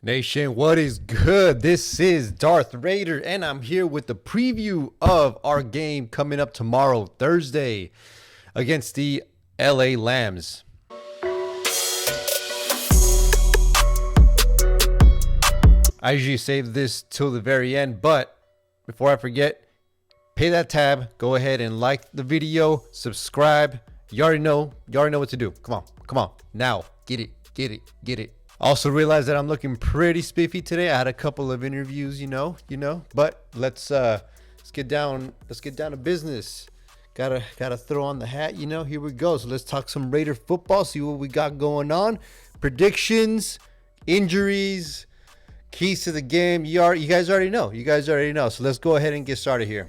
Nation, what is good? This is Darth Raider, and I'm here with the preview of our game coming up tomorrow, Thursday, against the LA Lambs. I usually save this till the very end, but before I forget, pay that tab, go ahead and like the video, subscribe. You already know what to do. Come on, now, get it. Also realized that I'm looking pretty spiffy today. I had a couple of interviews, you know, but let's get down to business. Gotta throw on the hat, here we go. So let's talk some Raider football, see what we got going on. Predictions, injuries, keys to the game. You guys already know. So let's go ahead and get started here.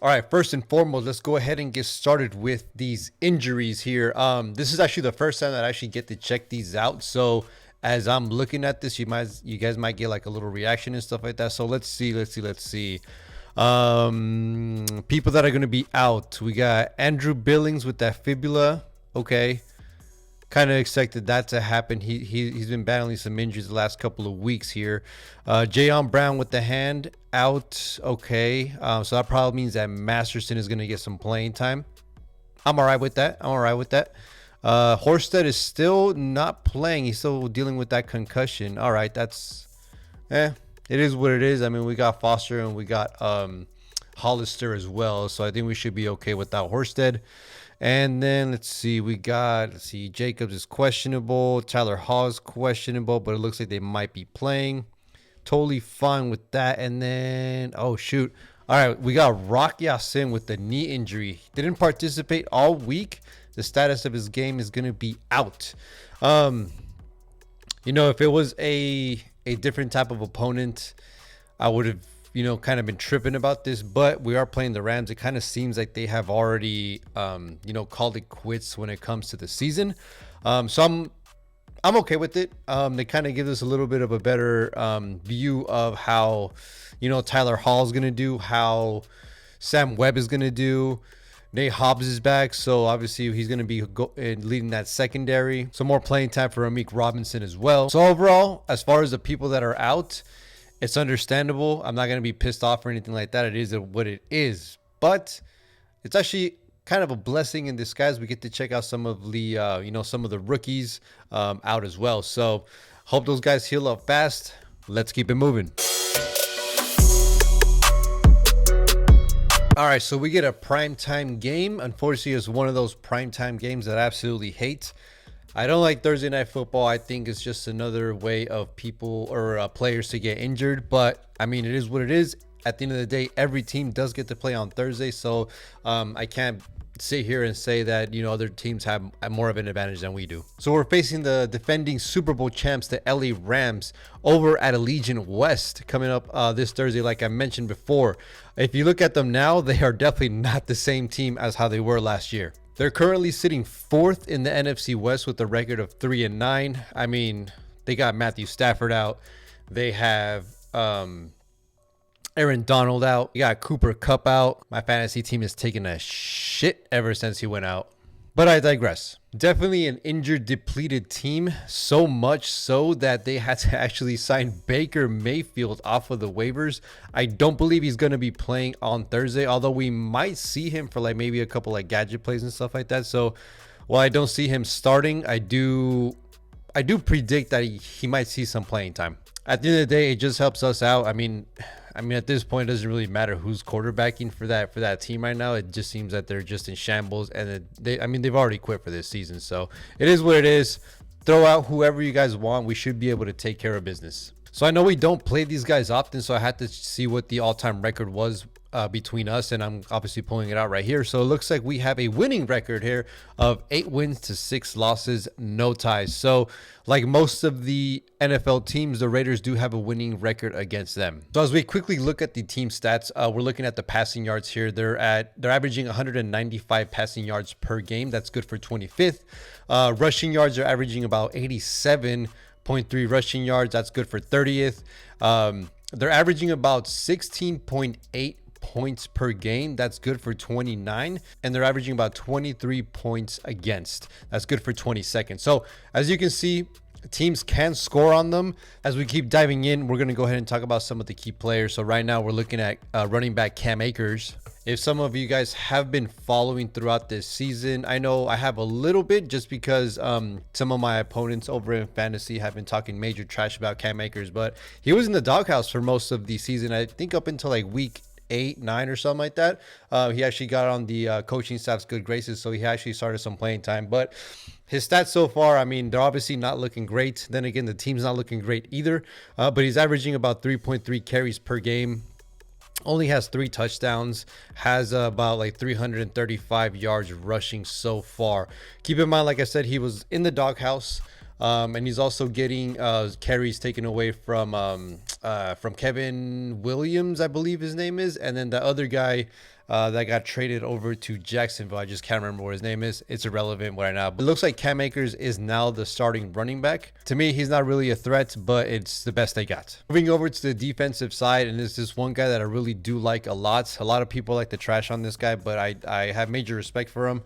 All right, first and foremost, let's go ahead and get started with these injuries here. This is actually the first time that I actually get to check these out. So as I'm looking at this, you guys might get like a little reaction and stuff like that. So let's see. People that are going to be out. We got Andrew Billings with that fibula. Okay. Kind of expected that to happen. He's been battling some injuries the last couple of weeks here. Jayon Brown with the hand out. Okay, so that probably means that Masterson is going to get some playing time. I'm all right with that. Horsted is still not playing. He's still dealing with that concussion. All right, that's it is what it is. I mean, we got Foster and we got Hollister as well, so I think we should be okay without Horsted. And then let's see, Jacobs is questionable, Tyler Hawes questionable, but it looks like they might be playing. Totally fine with that. And then, oh shoot, all right, we got Rock Ya-Sin with the knee injury. Didn't participate all week. The status of his game is going to be out. If it was a different type of opponent, I would have kind of been tripping about this, but we are playing the Rams. It kind of seems like they have already, called it quits when it comes to the season. So I'm okay with it. They kind of give us a little bit of a better view of how, Tyler Hall's going to do, how Sam Webb is going to do. Nate Hobbs is back, so obviously he's going to be leading that secondary. Some more playing time for Amik Robinson as well. So overall, as far as the people that are out, it's understandable. I'm not going to be pissed off or anything like that. It is what it is. But it's actually kind of a blessing in disguise. We get to check out some of the, some of the rookies out as well. So hope those guys heal up fast. Let's keep it moving. All right, so we get a primetime game. Unfortunately, it's one of those primetime games that I absolutely hate. I don't like Thursday night football. I think it's just another way of people or players to get injured. But I mean, it is what it is. At the end of the day, every team does get to play on Thursday. So I can't sit here and say that, other teams have more of an advantage than we do. So we're facing the defending Super Bowl champs, the LA Rams, over at Allegiant West coming up this Thursday, like I mentioned before. If you look at them now, they are definitely not the same team as how they were last year. They're currently sitting fourth in the NFC West with a record of 3-9. I mean, they got Matthew Stafford out. They have Aaron Donald out. You got Cooper Kupp out. My fantasy team has taken a shit ever since he went out. But I digress. Definitely an injured, depleted team. So much so that they had to actually sign Baker Mayfield off of the waivers. I don't believe he's going to be playing on Thursday, although we might see him for like maybe a couple like gadget plays and stuff like that. So while I don't see him starting, I do predict that he might see some playing time. At the end of the day, it just helps us out. I mean, at this point, it doesn't really matter who's quarterbacking for that team right now. It just seems that they're just in shambles, and they've already quit for this season. So it is what it is. Throw out whoever you guys want. We should be able to take care of business. So I know we don't play these guys often, so I had to see what the all-time record was between us, and I'm obviously pulling it out right here. So it looks like we have a winning record here of 8 wins to 6 losses, no ties. So like most of the NFL teams, the Raiders do have a winning record against them. So as we quickly look at the team stats, we're looking at the passing yards here. They're averaging 195 passing yards per game. That's good for 25th. Rushing yards are averaging about 87.3 rushing yards. That's good for 30th. They're averaging about 16.8 points per game. That's good for 29. And they're averaging about 23 points against. That's good for 22nd. So as you can see, teams can score on them. As we keep diving in, we're going to go ahead and talk about some of the key players. So right now we're looking at running back Cam Akers. If some of you guys have been following throughout this season, I know I have a little bit, just because some of my opponents over in fantasy have been talking major trash about Cam Akers, but he was in the doghouse for most of the season. I think up until like week 8, 9 or something like that. He actually got on the coaching staff's good graces, so he actually started some playing time. But his stats so far, I mean, they're obviously not looking great. Then again, the team's not looking great either. But he's averaging about 3.3 carries per game. Only has 3 touchdowns, has about like 335 yards rushing so far. Keep in mind, like I said, he was in the doghouse. And he's also getting carries taken away from Kevin Williams, I believe his name is, and then the other guy that got traded over to Jacksonville. I just can't remember what his name is. It's irrelevant right now. But it looks like Cam Akers is now the starting running back. To me, he's not really a threat, but it's the best they got. Moving over to the defensive side, and there's this one guy that I really do like a lot. A lot of people like to trash on this guy, but I have major respect for him.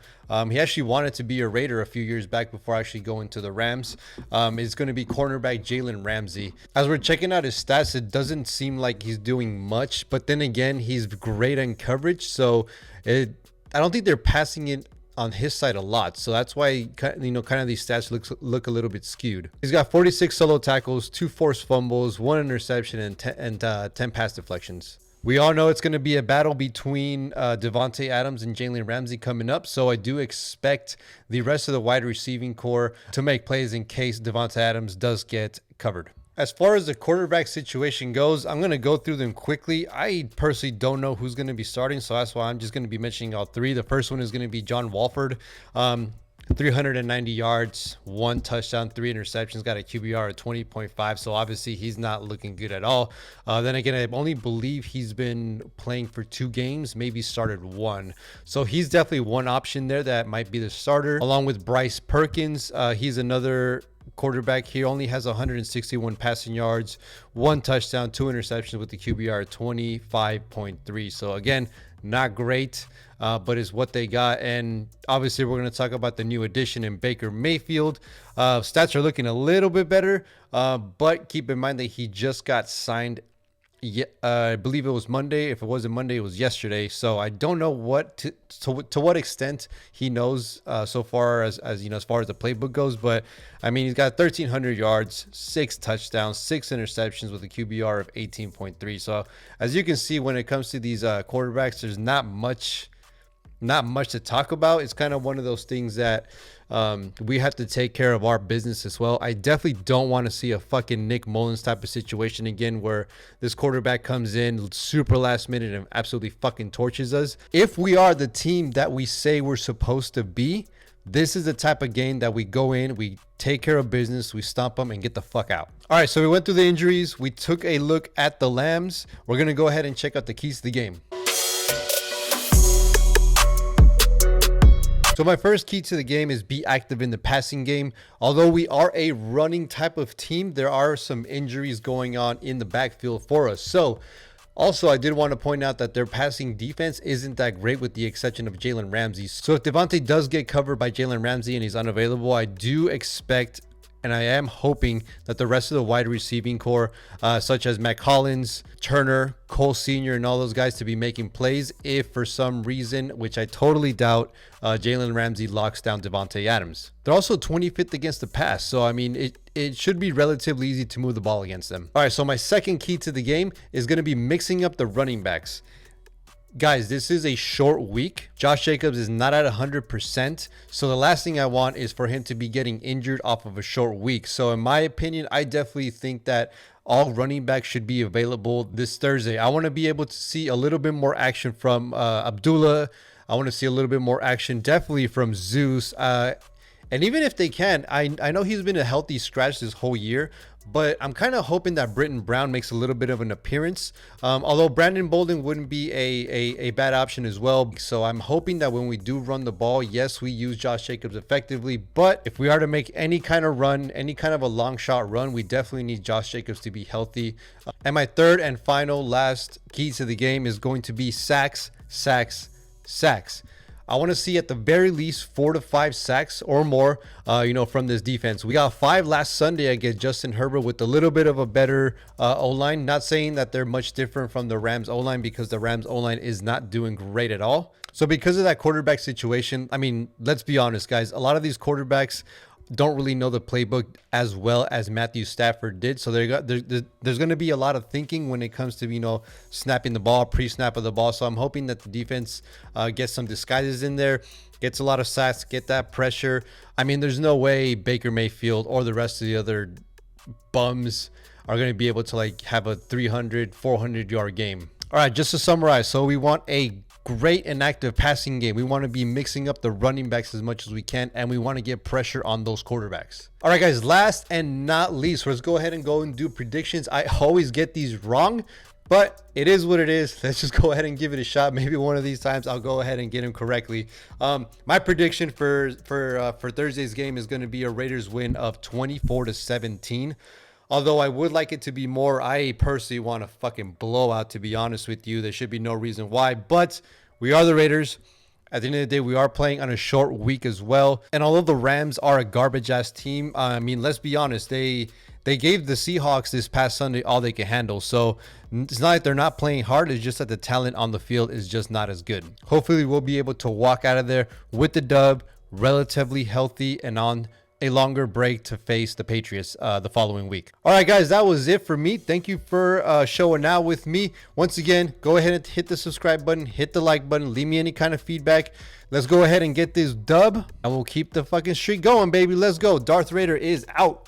He actually wanted to be a Raider a few years back before actually going to the Rams. It's going to be cornerback Jalen Ramsey. As we're checking out his stats, it doesn't seem like he's doing much, but then again, he's great in coverage. So I don't think they're passing it on his side a lot. So that's why, you know, kind of these stats look a little bit skewed. He's got 46 solo tackles, 2 forced fumbles, 1 interception, and 10 pass deflections. We all know it's going to be a battle between Davante Adams and Jalen Ramsey coming up. So I do expect the rest of the wide receiving core to make plays in case Davante Adams does get covered. As far as the quarterback situation goes, I'm going to go through them quickly. I personally don't know who's going to be starting, so that's why I'm just going to be mentioning all 3. The first one is going to be John Wolford. 390 yards, 1 touchdown, 3 interceptions, got a QBR of 20.5. So obviously he's not looking good at all. Then again, I only believe he's been playing for 2 games, maybe started 1. So he's definitely one option there that might be the starter, along with Bryce Perkins. He's another quarterback. He only has 161 passing yards, 1 touchdown, 2 interceptions with the QBR 25.3. So again, not great, but is what they got. And obviously we're going to talk about the new addition in Baker Mayfield. Stats are looking a little bit better, but keep in mind that he just got signed. I believe it was Monday. If it wasn't Monday, it was yesterday. So I don't know what to what extent he knows so far as you know, as far as the playbook goes. But I mean, he's got 1,300 yards, 6 touchdowns, 6 interceptions with a QBR of 18.3. So as you can see, when it comes to these quarterbacks, there's not much to talk about. It's kind of one of those things that we have to take care of our business as well. I definitely don't want to see a fucking Nick Mullins type of situation again, where this quarterback comes in super last minute and absolutely fucking torches us. If we are the team that we say we're supposed to be, this is the type of game that we go in, we take care of business, we stomp them and get the fuck out. All right, so we went through the injuries. We took a look at the Lambs. We're going to go ahead and check out the keys to the game. So my first key to the game is be active in the passing game. Although we are a running type of team, there are some injuries going on in the backfield for us. So also, I did want to point out that their passing defense isn't that great with the exception of Jalen Ramsey. So if Davante does get covered by Jalen Ramsey and he's unavailable, I do expect, and I am hoping, that the rest of the wide receiving core, such as Matt Collins, Turner, Cole Sr., and all those guys, to be making plays if for some reason, which I totally doubt, Jalen Ramsey locks down Davante Adams. They're also 25th against the pass, so I mean, it should be relatively easy to move the ball against them. All right, so my second key to the game is going to be mixing up the running backs. Guys, this is a short week. Josh Jacobs is not at 100%. So the last thing I want is for him to be getting injured off of a short week. So in my opinion, I definitely think that all running backs should be available this Thursday. I want to be able to see a little bit more action from Abdullah. I want to see a little bit more action definitely from Zeus. And even if they can, I know he's been a healthy scratch this whole year, but I'm kind of hoping that Britton Brown makes a little bit of an appearance. Although Brandon Bolden wouldn't be a bad option as well. So I'm hoping that when we do run the ball, yes, we use Josh Jacobs effectively. But if we are to make any kind of run, any kind of a long shot run, we definitely need Josh Jacobs to be healthy. And my third and final last key to the game is going to be sacks, sacks, sacks. I want to see at the very least 4 to 5 sacks or more, from this defense. We got 5 last Sunday against Justin Herbert with a little bit of a better O-line. Not saying that they're much different from the Rams O-line, because the Rams O-line is not doing great at all. So because of that quarterback situation, I mean, let's be honest, guys, a lot of these quarterbacks don't really know the playbook as well as Matthew Stafford did. So there's going to be a lot of thinking when it comes to, snapping the ball, pre-snap of the ball. So I'm hoping that the defense gets some disguises in there, gets a lot of sacks, get that pressure. I mean, there's no way Baker Mayfield or the rest of the other bums are going to be able to have a 300, 400 yard game. All right, just to summarize. So we want a great and active passing game. We want to be mixing up the running backs as much as we can, and we want to get pressure on those quarterbacks. All right, guys, last and not least, let's go ahead and go and do predictions. I always get these wrong, but it is what it is. Let's just go ahead and give it a shot. Maybe one of these times I'll go ahead and get them correctly. My prediction for Thursday's game is going to be a Raiders win of 24-17. Although I would like it to be more. I personally want a fucking blowout, to be honest with you. There should be no reason why, but we are the Raiders. At the end of the day, we are playing on a short week as well. And although the Rams are a garbage ass team, I mean, let's be honest, they gave the Seahawks this past Sunday all they can handle. So it's not like they're not playing hard. It's just that the talent on the field is just not as good. Hopefully we'll be able to walk out of there with the dub, relatively healthy and on a longer break to face the Patriots the following week. All right, guys, that was it for me. Thank you for showing out with me. Once again, go ahead and hit the subscribe button, hit the like button, leave me any kind of feedback. Let's go ahead and get this dub, and we'll keep the fucking streak going, baby. Let's go. Darth Raider is out.